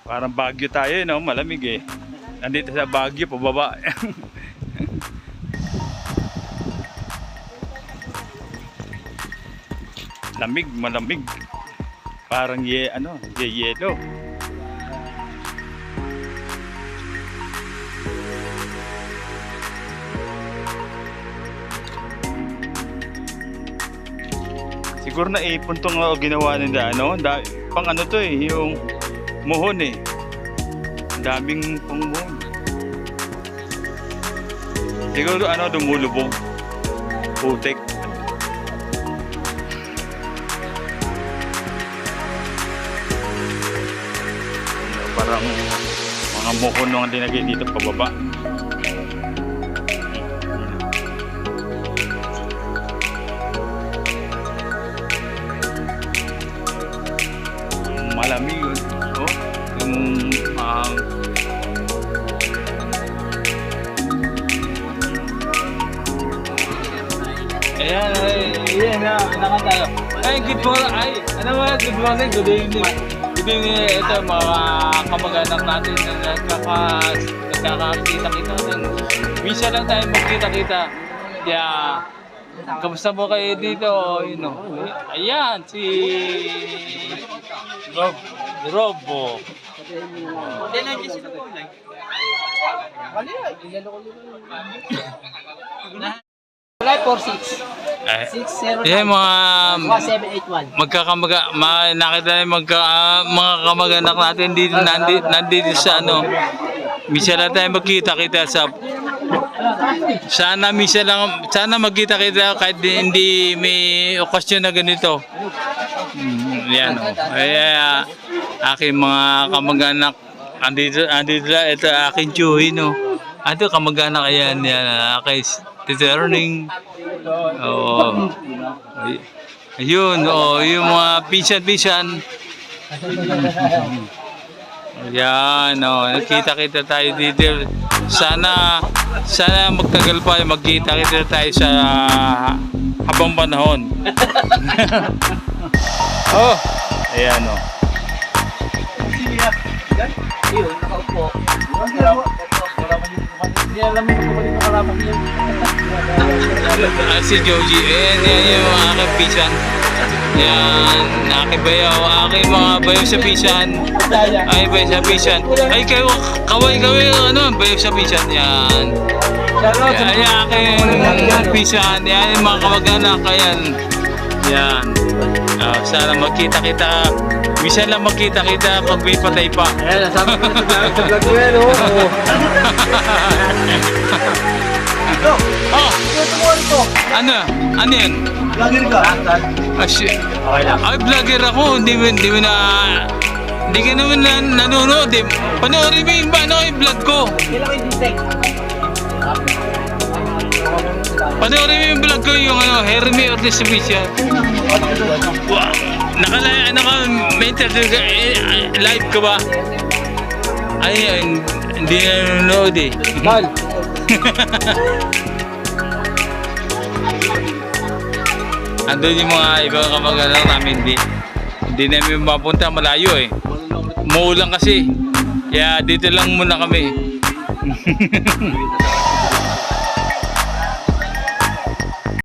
Parang Baguio tayo, no? Malamig eh. Nandito sa Baguio, pababa. Lamig, malamig. Parang yelo. Siguro na ipon tong ginawa nila, ano? Pang ano to eh, yung muhon eh. Daming pang muhon. Siguro ano, dumulubog. Putik. Parang mga muhon nung dinagay dito pababa. Malamig yun. Oh, yung ayan na tayo. Ay, good morning. Good morning, good evening. Good evening, ito mga kamag-anak natin na nagkakakita-kita. Misa lang tayo magkita-kita. Kaya, kamusta mo kayo dito? You know, ayan, si Robo. July 46. 609. Yan mga 1781. nakita yung mga kamag-anak natin dito, nandito sa ano. Misa lang tayo magkita-kita sana magkita-kita kahit hindi may okasyon na ganito. Yan o. Kaya aking mga kamag-anak andito ito aking tiyuhin no. Ito kamag-anak yan kay Titerning. Oo. Ayun, yung mga pisan-pisan. Yan, nakita-kita tayo dito. Sana magtagal pa magkita-kita tayo sa habang panahon. Oh, ayan o. Yun, nakaupo. Hindi alam mo kung bakit nakalaman niya. Si Joji, yan yung mga aking pisan. Yan, aking bayaw, aking mga bayaw sa pisan. Ay, bayaw sa pisan. Ay, kayo, kaway, bayaw sa pisan. Yan. Ay, aking pisan. Yan, yung mga kamag-anak. Yan. Yan. Sana magkita-kita. Minsan lang magkita-kita pag may patay pa. Ayan, nasabi ko sa vlog ko yan, oh. Oh! Ano yan? Vlogger ka? Shit. Okay lang. Ay, vlogger ako. Hindi ka naman nanonood eh. Panoorin mo yung vlog ko. Kailan kayo detect? Panoorin mo yung vlog ko, yung Hermie Ortiz Official. Wow. May interview ka, live ka ba? Ay, hindi na nanonood eh. Mal. Andun yung mga ibang kamag-anak namin, hindi namin mapunta, malayo eh. Umuulan kasi. Kaya dito lang muna kami.